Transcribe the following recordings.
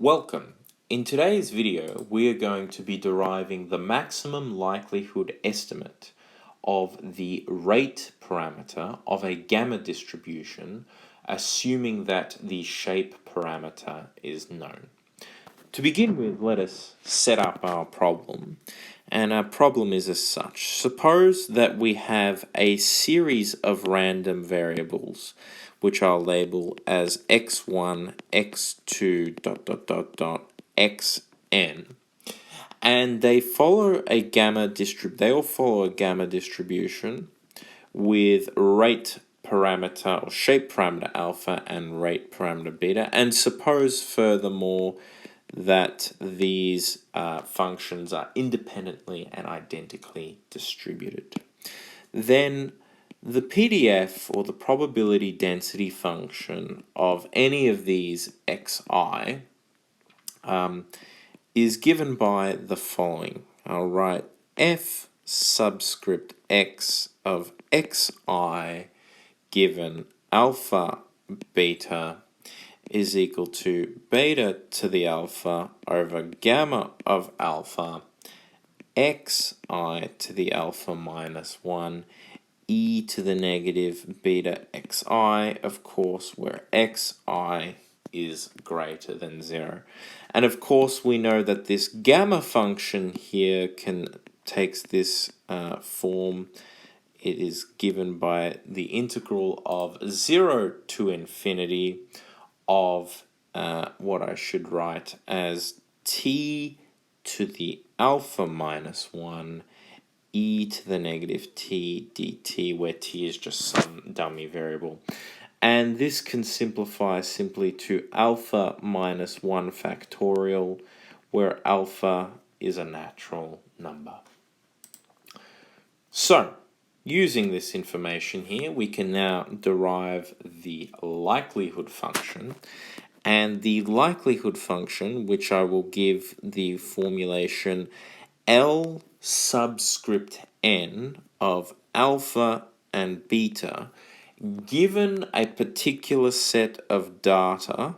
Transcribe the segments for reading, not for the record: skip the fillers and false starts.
Welcome. In today's video, we are going to be deriving the maximum likelihood estimate of the rate parameter of a gamma distribution, assuming that the shape parameter is known. To begin with, let us set up our problem. And our problem is as such. Suppose that we have a series of random variables, which I'll label as x1, x2, xn. And they follow a gamma distribution with rate parameter or shape parameter alpha and rate parameter beta. And suppose furthermore that these functions are independently and identically distributed. Then the PDF, or the probability density function of any of these xi, is given by the following. I'll write f subscript x of xi given alpha beta is equal to beta to the alpha over gamma of alpha xi to the alpha minus 1 e to the negative beta xi, of course, where xi is greater than 0. And of course, we know that this gamma function here takes this form. It is given by the integral of 0 to infinity of what I should write as t to the alpha minus 1 e to the negative t dt, where t is just some dummy variable. And this can simplify simply to alpha minus 1 factorial, where alpha is a natural number. So, using this information here, we can now derive the likelihood function. And the likelihood function, which I will give the formulation L subscript n of alpha and beta, given a particular set of data,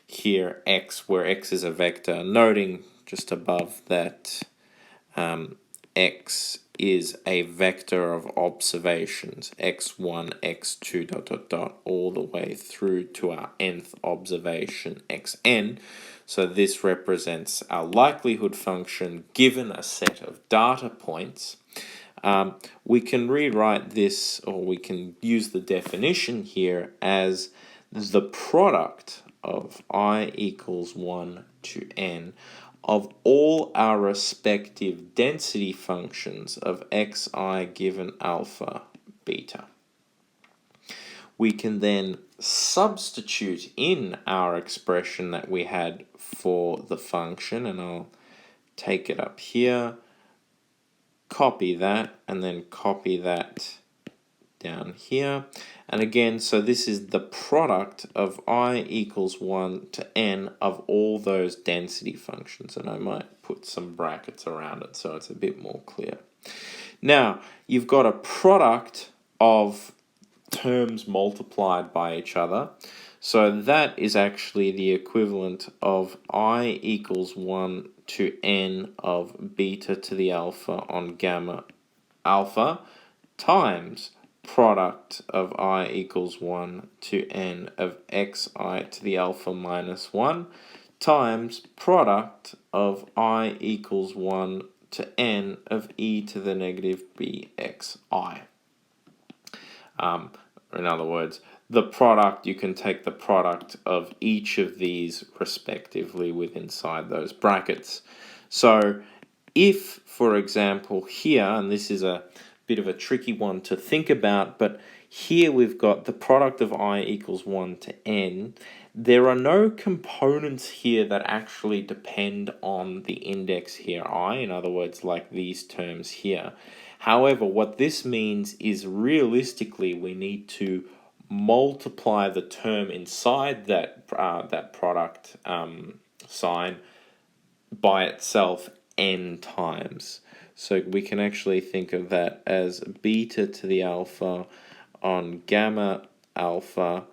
here x, where x is a vector, noting just above that x is a vector of observations, x1, x2, all the way through to our nth observation, xn. So this represents our likelihood function given a set of data points. We can rewrite this, or we can use the definition here as the product of I equals 1 to n of all our respective density functions of xi given alpha beta. We can then substitute in our expression that we had for the function, and I'll take it up here, copy that, and then copy that down here. And again, so this is the product of I equals 1 to n of all those density functions. And I might put some brackets around it so it's a bit more clear. Now, you've got a product of terms multiplied by each other. So that is actually the equivalent of I equals 1 to n of beta to the alpha on gamma alpha times product of I equals 1 to n of xi to the alpha minus 1 times product of I equals 1 to n of e to the negative bxi. In other words, the product, you can take the product of each of these respectively with inside those brackets. So if, for example, here, and this is a bit of a tricky one to think about, but here we've got the product of I equals 1 to n. There are no components here that actually depend on the index here, I, in other words, like these terms here. However, what this means is realistically we need to multiply the term inside that product sign by itself n times. So we can actually think of that as beta to the alpha on gamma alpha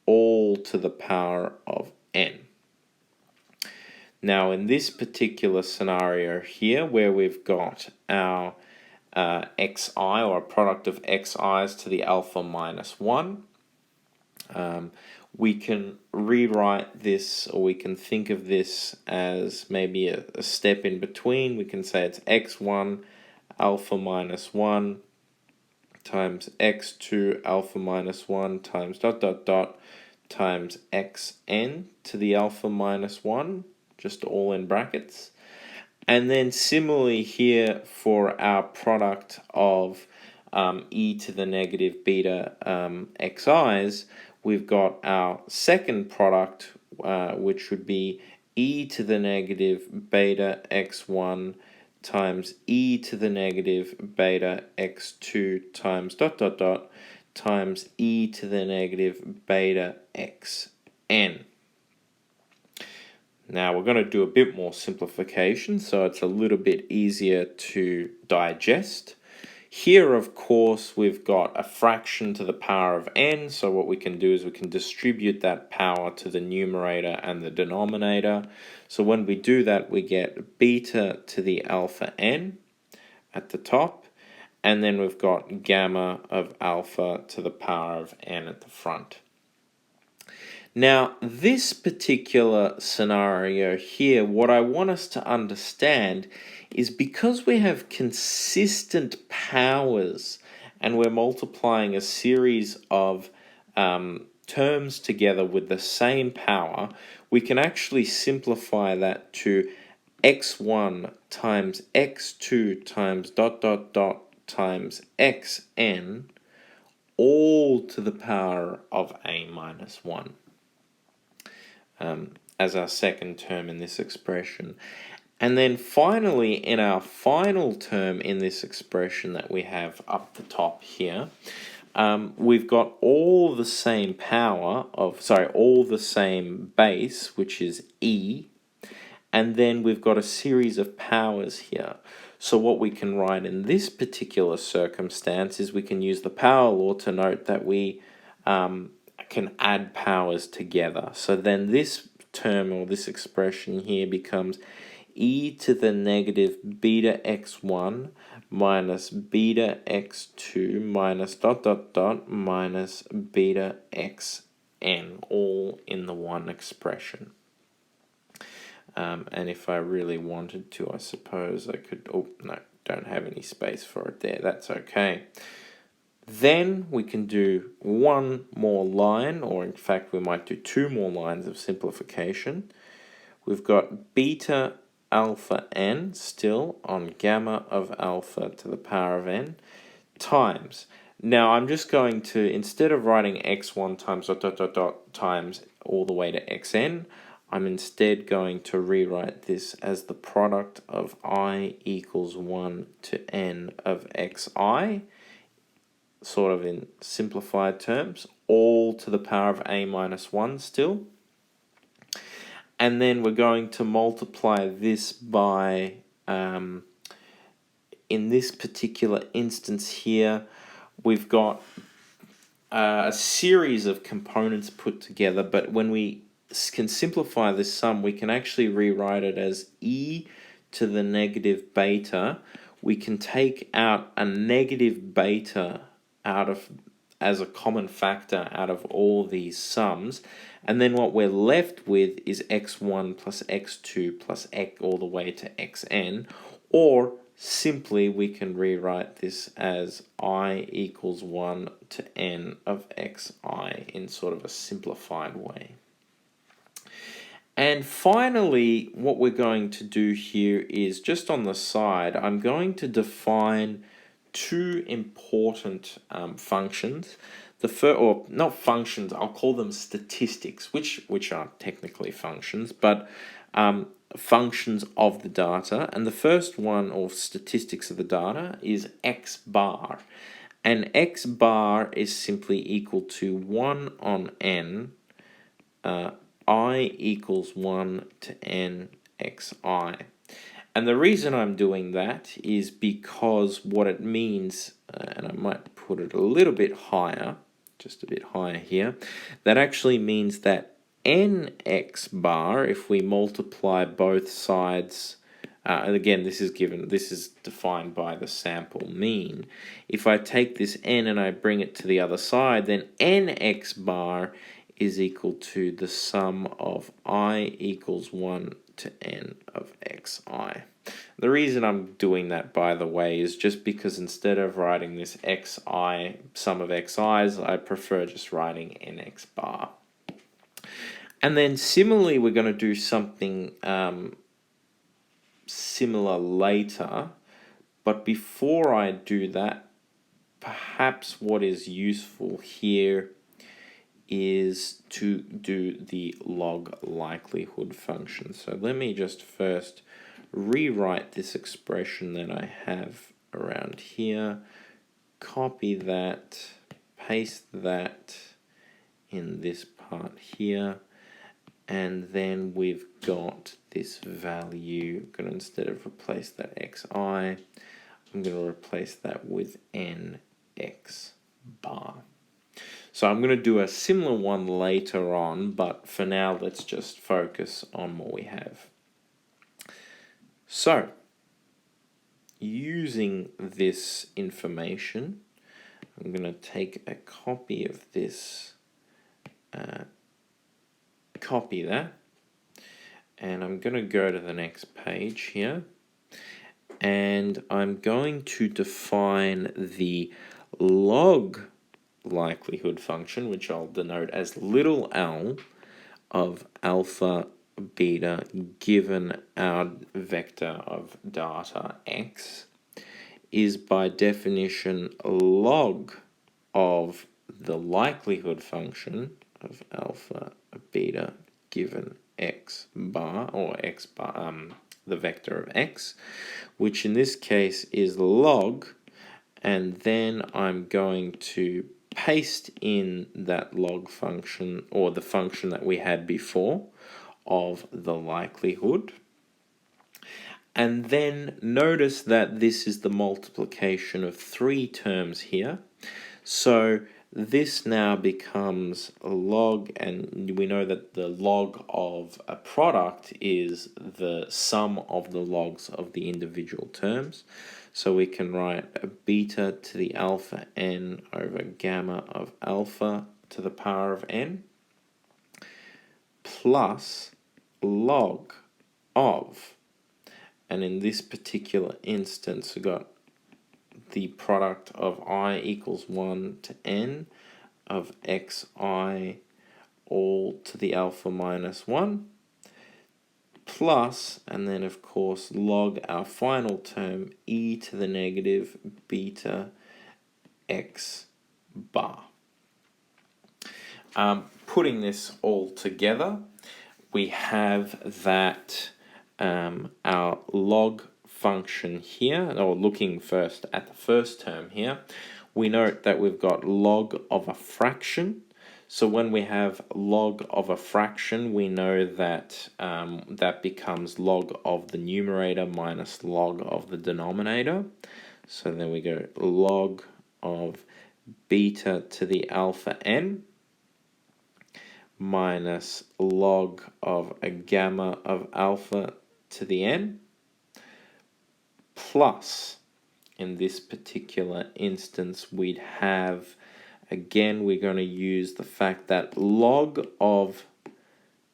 all to the power of n. Now, in this particular scenario here, where we've got our xi, or a product of xi's to the alpha minus 1, we can rewrite this, or we can think of this as maybe a step in between. We can say it's x1 alpha minus 1 times x2 alpha minus 1 times dot dot dot times xn to the alpha minus 1, just all in brackets. And then similarly here for our product of e to the negative beta xi's, we've got our second product, which would be e to the negative beta x1 times e to the negative beta x2 times dot dot dot times e to the negative beta xn. Now we're going to do a bit more simplification, so it's a little bit easier to digest. Here, of course, we've got a fraction to the power of n, so what we can do is we can distribute that power to the numerator and the denominator. So when we do that, we get beta to the alpha n at the top, and then we've got gamma of alpha to the power of n at the front. Now, this particular scenario here, what I want us to understand is because we have consistent powers and we're multiplying a series of terms together with the same power, we can actually simplify that to x1 times x2 times dot dot dot times xn, all to the power of a minus 1. As our second term in this expression. And then finally, in our final term in this expression that we have up the top here, we've got all the same power of, all the same base, which is e, and then we've got a series of powers here. So what we can write in this particular circumstance is we can use the power law to note that we can add powers together. So then this term, or this expression here, becomes e to the negative beta x1 minus beta x2 minus dot dot dot minus beta xn, all in the one expression. And if I really wanted to, I suppose I could, oh no, don't have any space for it there, that's okay. Then we can do one more line, or in fact we might do two more lines of simplification. We've got beta alpha n still on gamma of alpha to the power of n times. Now I'm just going to, instead of writing x1 times dot dot dot dot times all the way to xn, I'm instead going to rewrite this as the product of I equals 1 to n of xi, sort of in simplified terms, all to the power of a minus 1 still. And then we're going to multiply this by, in this particular instance here, we've got a series of components put together, but when we can simplify this sum, we can actually rewrite it as e to the negative beta. We can take out a negative beta out of as a common factor out of all these sums, and then what we're left with is x1 plus x2 plus x all the way to xn, or simply we can rewrite this as I equals 1 to n of xi in sort of a simplified way. And finally, what we're going to do here is, just on the side, I'm going to define two important functions. Or not functions, I'll call them statistics, which aren't technically functions, but functions of the data. And the first one, or statistics of the data, is x bar. And x bar is simply equal to 1 on n, I equals 1 to n xi. And the reason I'm doing that is because what it means, and I might put it a little bit higher, just a bit higher here, that actually means that nx bar, if we multiply both sides, and again, this is defined by the sample mean. If I take this n and I bring it to the other side, then nx bar is equal to the sum of I equals 1 to n of xi. The reason I'm doing that, by the way, is just because instead of writing this xi, sum of xi's, I prefer just writing nx bar. And then similarly, we're going to do something similar later, but before I do that, perhaps what is useful here is to do the log likelihood function. So let me just first rewrite this expression that I have around here, copy that, paste that in this part here, and then we've got this value. I'm going to, instead of replace that xi, I'm going to replace that with nx bar. So I'm going to do a similar one later on, but for now let's just focus on what we have. So, using this information, I'm going to take a copy of this, copy that, and I'm going to go to the next page here, and I'm going to define the log likelihood function, which I'll denote as little l, of alpha beta given our vector of data x, is by definition log of the likelihood function of alpha beta given x bar, or x bar, the vector of x, which in this case is log, and then I'm going to paste in that log function, or the function that we had before of the likelihood. And then notice that this is the multiplication of 3 terms here. So this now becomes a log, and we know that the log of a product is the sum of the logs of the individual terms. So we can write a beta to the alpha n over gamma of alpha to the power of n plus log of, and in this particular instance we got the product of I equals 1 to n of xi all to the alpha minus 1 plus, and then of course log our final term e to the negative beta x bar. Putting this all together, we have that our log function here, or looking first at the first term here, we note that we've got log of a fraction. So when we have log of a fraction, we know that that becomes log of the numerator minus log of the denominator. So then we go log of beta to the alpha n minus log of a gamma of alpha to the n, plus, in this particular instance, we'd have, again, we're going to use the fact that log of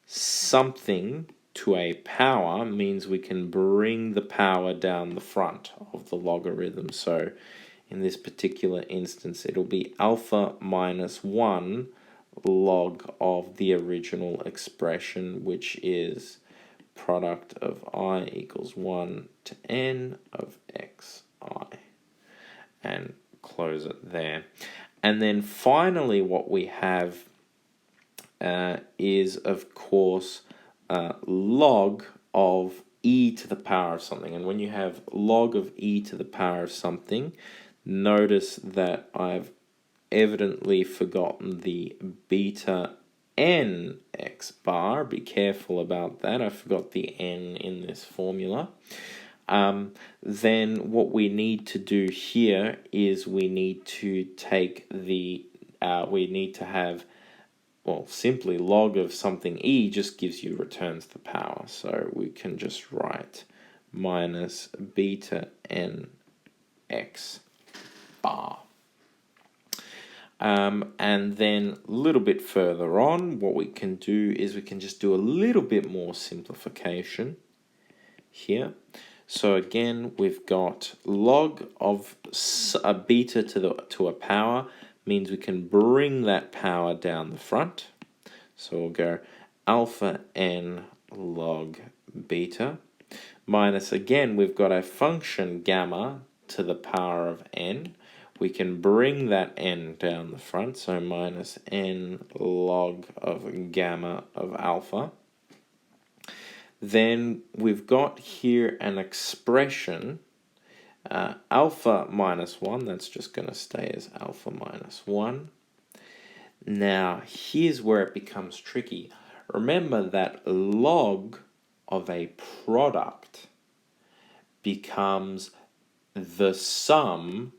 something to a power means we can bring the power down the front of the logarithm. So in this particular instance, it'll be alpha minus 1 log of the original expression, which is product of I equals 1 to n of xi, and close it there. And then finally what we have is, of course, log of e to the power of something. And when you have log of e to the power of something, notice that I've evidently forgotten the beta n x bar. Be careful about that. I forgot the n in this formula. Then what we need to do here is we need to take the we need to have well, simply log of something e just gives you returns the power. So we can just write minus beta n x bar. And then a little bit further on, what we can do is we can just do a little bit more simplification here. So again, we've got log of a beta to a power means we can bring that power down the front. So we'll go alpha n log beta minus, again, we've got a function gamma to the power of n. We can bring that n down the front, so minus n log of gamma of alpha. Then we've got here an expression, alpha minus 1, that's just going to stay as alpha minus 1. Now, here's where it becomes tricky. Remember that log of a product becomes the sum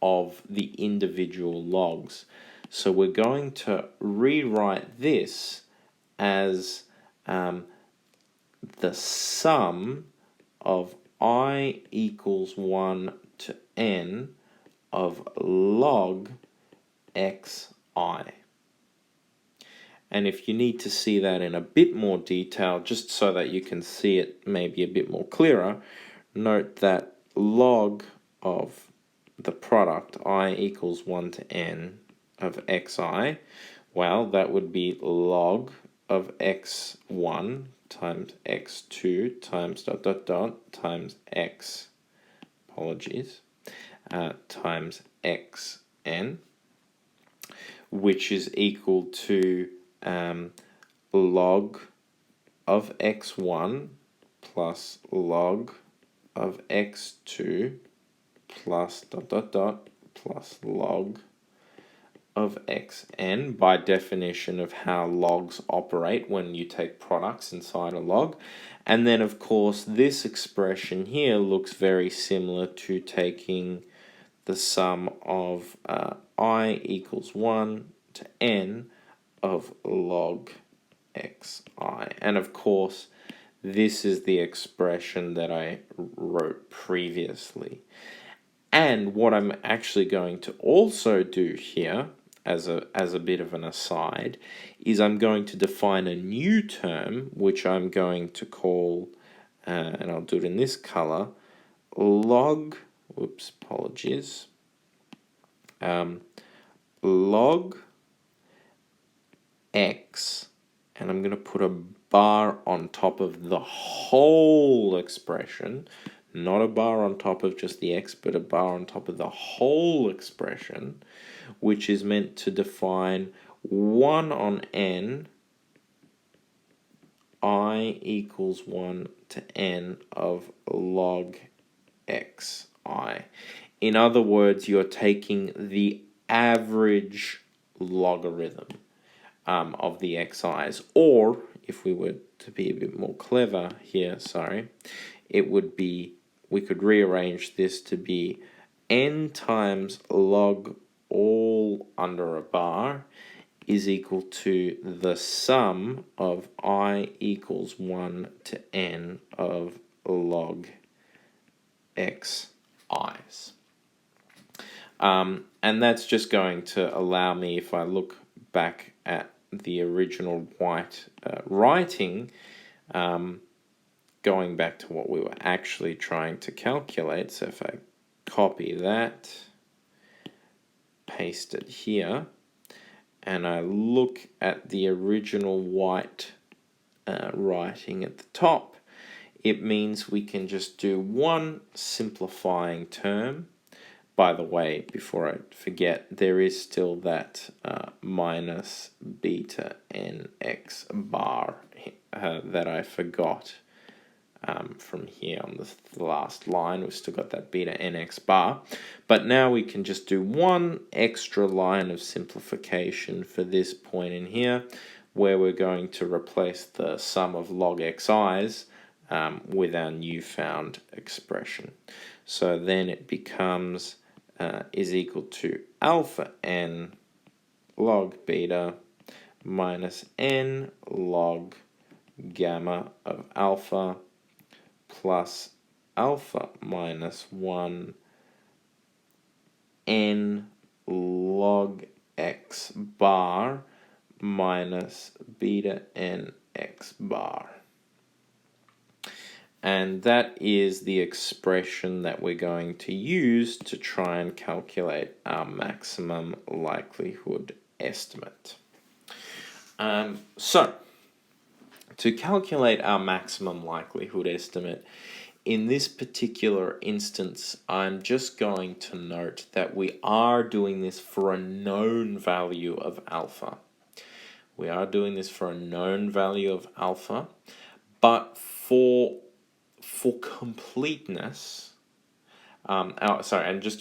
of the individual logs. So we're going to rewrite this as the sum of I equals 1 to n of log xi. And if you need to see that in a bit more detail, just so that you can see it maybe a bit more clearer, note that log of the product I equals 1 to n of xi, well, that would be log of x1 times x2 times dot dot dot times x, times xn, which is equal to log of x1 plus log of x2 plus dot dot dot plus log of xn, by definition of how logs operate when you take products inside a log. And then of course this expression here looks very similar to taking the sum of I equals 1 to n of log xi. And of course this is the expression that I wrote previously. And what I'm actually going to also do here, as a bit of an aside, is I'm going to define a new term, which I'm going to call, and I'll do it in this color, log, log x, and I'm going to put a bar on top of the whole expression, not a bar on top of just the x, but a bar on top of the whole expression, which is meant to define 1 on n, I equals 1 to n of log xi. In other words, you're taking the average logarithm of the xi's, or if we were to be a bit more clever here, it would be, we could rearrange this to be n times log all under a bar is equal to the sum of I equals 1 to n of log xi's. And that's just going to allow me, if I look back at the original writing, going back to what we were actually trying to calculate. So if I copy that, paste it here, and I look at the original white writing at the top, it means we can just do one simplifying term. By the way, before I forget, there is still that minus beta nx bar that I forgot from here on the last line. We've still got that beta nx bar. But now we can just do one extra line of simplification for this point in here, where we're going to replace the sum of log xi's with our newfound expression. So then it becomes is equal to alpha n log beta minus n log gamma of alpha plus alpha minus 1 n log x bar minus beta n x bar. And that is the expression that we're going to use to try and calculate our maximum likelihood estimate. So, to calculate our maximum likelihood estimate, in this particular instance, I'm just going to note that we are doing this for a known value of alpha. We are doing this for a known value of alpha, but for completeness, and just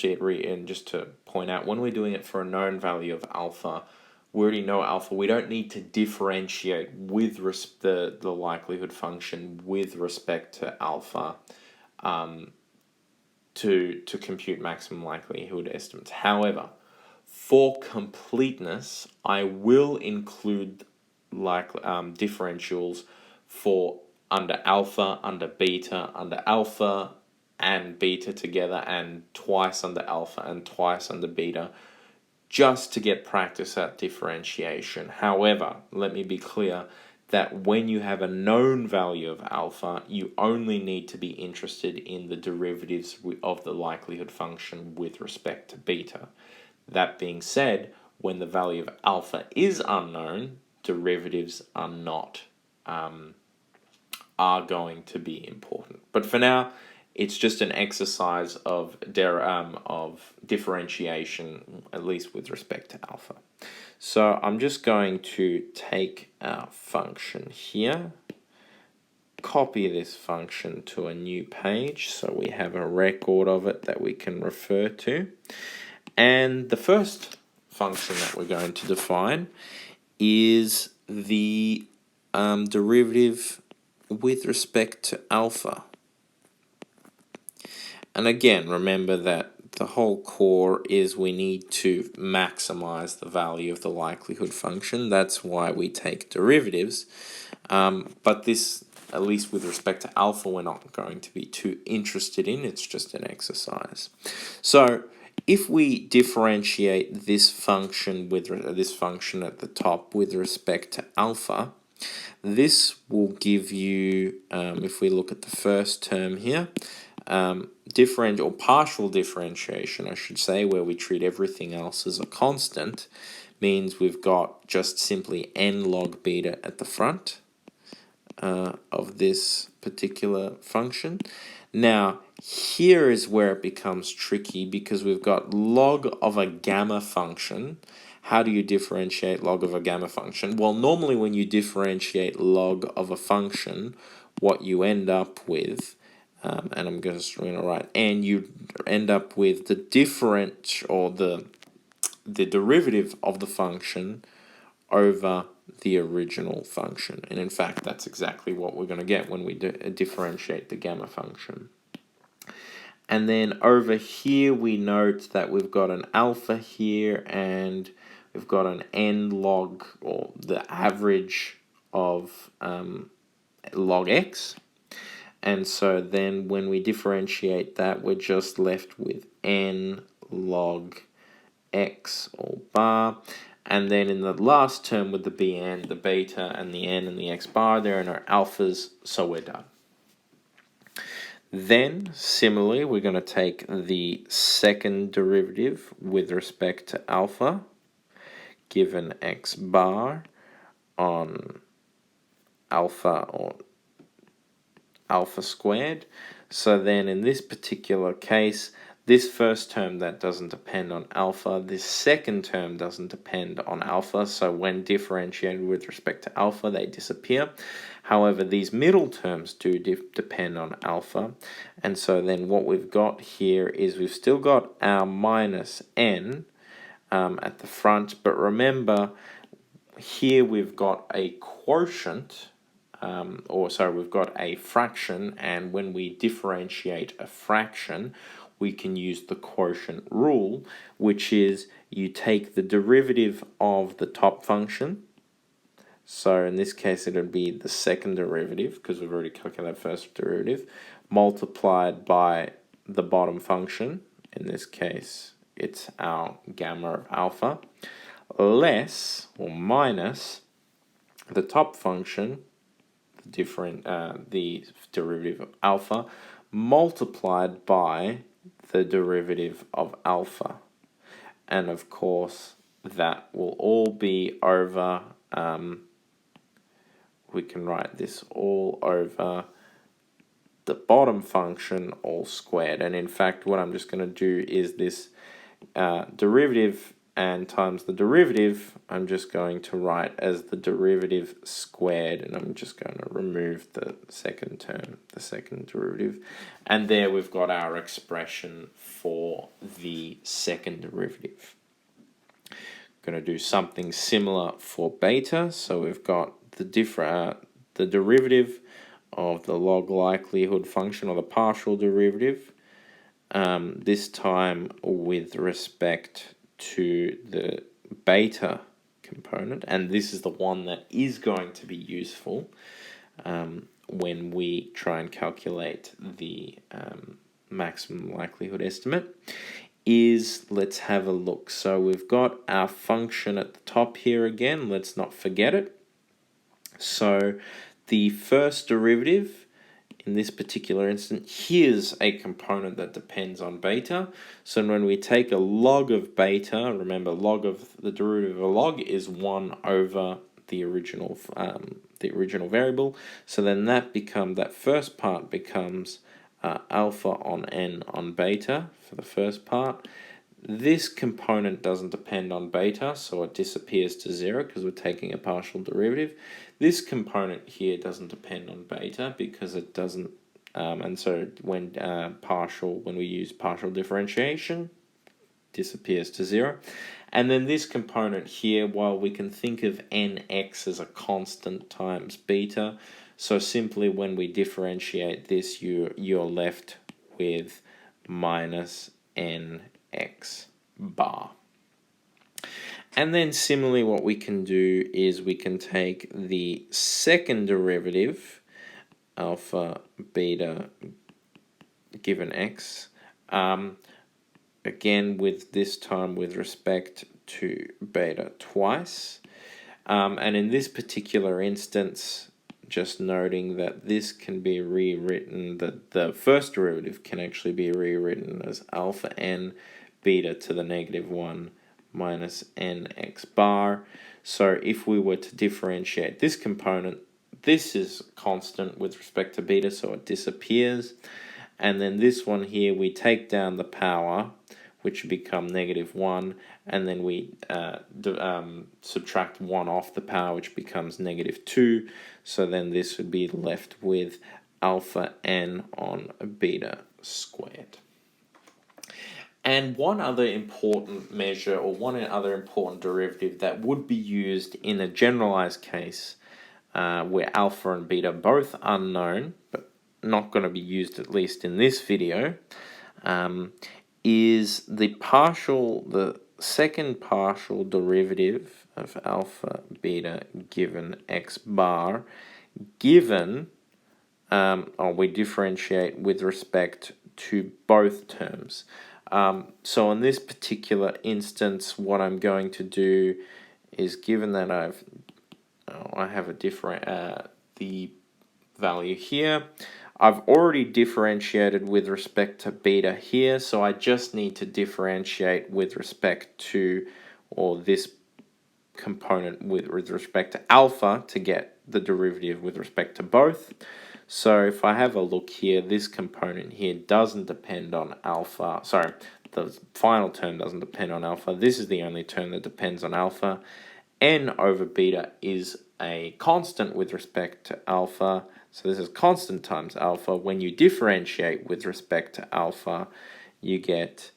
to point out, when we're doing it for a known value of alpha, we already know alpha. We don't need to differentiate with the likelihood function with respect to alpha to compute maximum likelihood estimates. However, for completeness, I will include differentials for under alpha, under beta, under alpha and beta together, and twice under alpha and twice under beta, just to get practice at differentiation. However, let me be clear that when you have a known value of alpha, you only need to be interested in the derivatives of the likelihood function with respect to beta. That being said, when the value of alpha is unknown, derivatives are not are going to be important. But for now, it's just an exercise of differentiation, at least with respect to alpha. So I'm just going to take our function here, copy this function to a new page so we have a record of it that we can refer to. And the first function that we're going to define is the derivative with respect to alpha. And again, remember that the whole core is we need to maximize the value of the likelihood function. That's why we take derivatives. But this, at least with respect to alpha, we're not going to be too interested in. It's just an exercise. So if we differentiate this function at the top with respect to alpha, this will give you, if we look at the first term here, partial differentiation, I should say, where we treat everything else as a constant, means we've got just simply n log beta at the front of this particular function. Now, here is where it becomes tricky because we've got log of a gamma function. How do you differentiate log of a gamma function? Well, normally when you differentiate log of a function, what you end up with, and I'm just going to write, and you end up with the derivative of the function over the original function. And in fact, that's exactly what we're going to get when we differentiate the gamma function. And then over here, we note that we've got an alpha here, and we've got an n log, or the average of log x. And so then when we differentiate that, we're just left with n log x, or bar. And then in the last term with the bn, the beta and the n and the x bar, there are no alphas, so we're done. Then, similarly, we're going to take the second derivative with respect to alpha, given x bar on alpha, or alpha squared. So then in this particular case, this first term that doesn't depend on alpha, this second term doesn't depend on alpha, so when differentiated with respect to alpha, they disappear. However, these middle terms do depend on alpha, and so then what we've got here is we've still got our minus n at the front, but remember, here we've got a quotient, we've got a fraction, and when we differentiate a fraction, we can use the quotient rule, which is you take the derivative of the top function So in this case, it would be the second derivative, because we've already calculated first derivative, multiplied by the bottom function. In this case, it's our gamma of alpha, less or minus the top function, the derivative of alpha, multiplied by the derivative of alpha. And of course, that will all be over, we can write this all over the bottom function all squared. And in fact, what I'm just going to do is this derivative and times the derivative, I'm just going to write as the derivative squared, and I'm just going to remove the second term, the second derivative. And there we've got our expression for the second derivative. Going to do something similar for beta. So we've got the derivative of the log likelihood function, or the partial derivative, this time with respect to the beta component, and this is the one that is going to be useful when we try and calculate the maximum likelihood estimate. Let's have a look. So we've got our function at the top here again. Let's not forget it. So the first derivative in this particular instance, here's a component that depends on beta. So when we take a log of beta, remember log of the derivative of a log is 1 over the original variable. So then that first part becomes alpha on n on beta for the first part. This component doesn't depend on beta, so it disappears to 0 because we're taking a partial derivative. This component here doesn't depend on beta because it doesn't, and so when we use partial differentiation, disappears to 0. And then this component here, while we can think of nx as a constant times beta, so simply when we differentiate this, you're left with minus nx bar. And then similarly, what we can do is we can take the second derivative, alpha beta given x, again with this time with respect to beta twice. And in this particular instance, just noting that this can be rewritten, that the first derivative can actually be rewritten as alpha n beta to the -1 minus nx bar. So if we were to differentiate this component, this is constant with respect to beta, so it disappears. And then this one here, we take down the power, which would become -1, and then we subtract 1 off the power, which becomes -2. So then this would be left with alpha n on beta squared. And one other important measure, or one other important derivative that would be used in a generalized case where alpha and beta are both unknown, but not going to be used at least in this video, is the second partial derivative of alpha beta given x bar, given we differentiate with respect to both terms. So in this particular instance, what I'm going to do is, given that I have a different the value here, I've already differentiated with respect to beta here, so I just need to differentiate with respect to, or this component with respect to alpha to get the derivative with respect to both. So if I have a look here, this component here doesn't depend on alpha. Sorry, the final term doesn't depend on alpha. This is the only term that depends on alpha. N over beta is a constant with respect to alpha. So this is constant times alpha. When you differentiate with respect to alpha, you get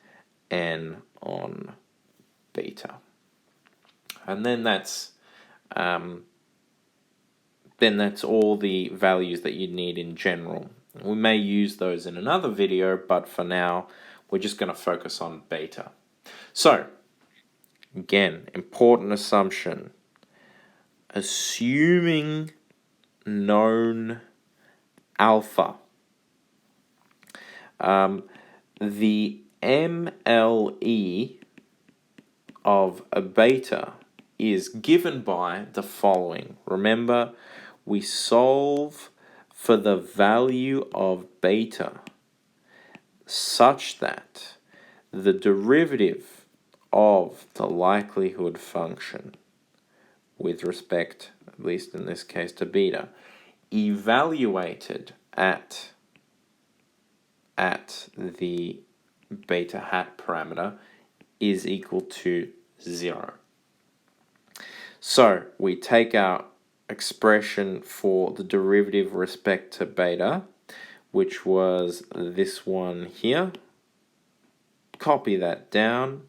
n on beta. And then that's all the values that you need in general. We may use those in another video, but for now, we're just going to focus on beta. So, again, important assumption. assuming known alpha, the MLE of a beta is given by the following. Remember, we solve for the value of beta such that the derivative of the likelihood function with respect, at least in this case, to beta, evaluated at the beta hat parameter is equal to 0. So we take our expression for the derivative with respect to beta, which was this one here. Copy that down,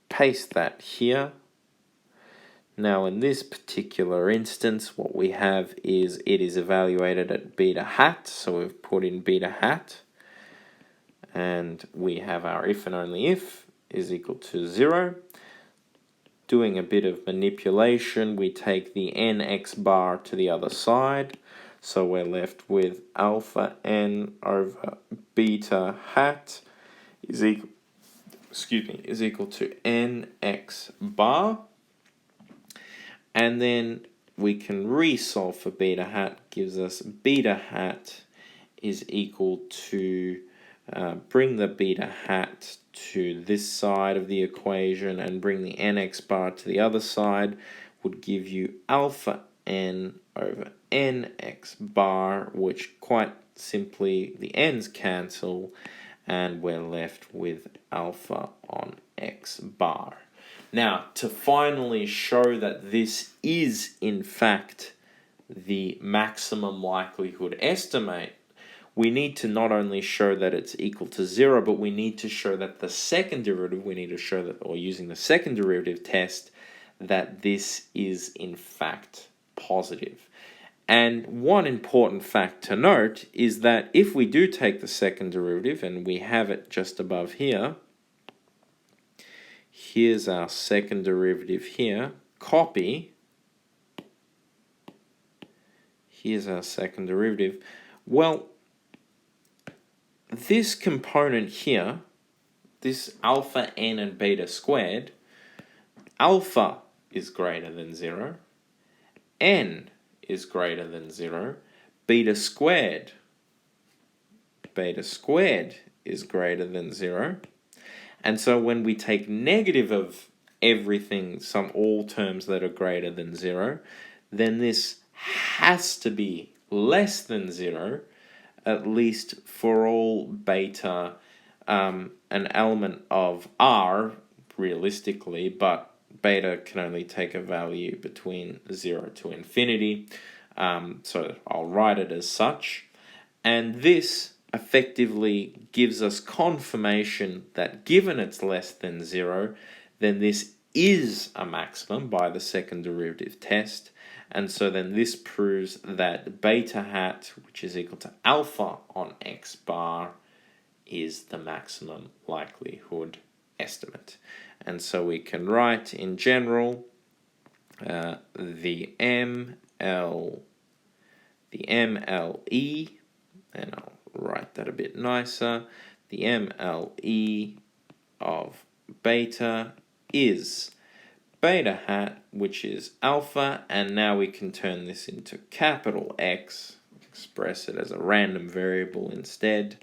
paste that here. Now in this particular instance, what we have is it is evaluated at beta hat, so we've put in beta hat, and we have our if and only if is equal to 0. Doing a bit of manipulation, we take the nx bar to the other side, so we're left with alpha n over beta hat is equal to nx bar. And then we can resolve for beta hat, gives us beta hat is equal to, bring the beta hat to this side of the equation and bring the nx bar to the other side, would give you alpha n over nx bar, which quite simply the n's cancel, and we're left with alpha on x bar. Now, to finally show that this is, in fact, the maximum likelihood estimate, we need to not only show that it's equal to 0, but we need to show that the second derivative, or using the second derivative test, that this is, in fact, positive. And one important fact to note is that if we do take the second derivative, and we have it just above here, here's our second derivative here, copy, here's our second derivative. Well, this component here, this alpha n and beta squared, alpha is greater than 0, n is greater than 0, beta squared is greater than 0. And so when we take negative of everything, all terms that are greater than 0, then this has to be less than 0, at least for all beta, an element of R, realistically, but beta can only take a value between 0 to infinity. So I'll write it as such. And this effectively gives us confirmation that given it's less than 0, then this is a maximum by the second derivative test. And so then this proves that beta hat, which is equal to alpha on x bar, is the maximum likelihood estimate. And so we can write in general the MLE, and I'll write that a bit nicer, the MLE of beta is beta hat, which is alpha, and now we can turn this into capital X, express it as a random variable instead.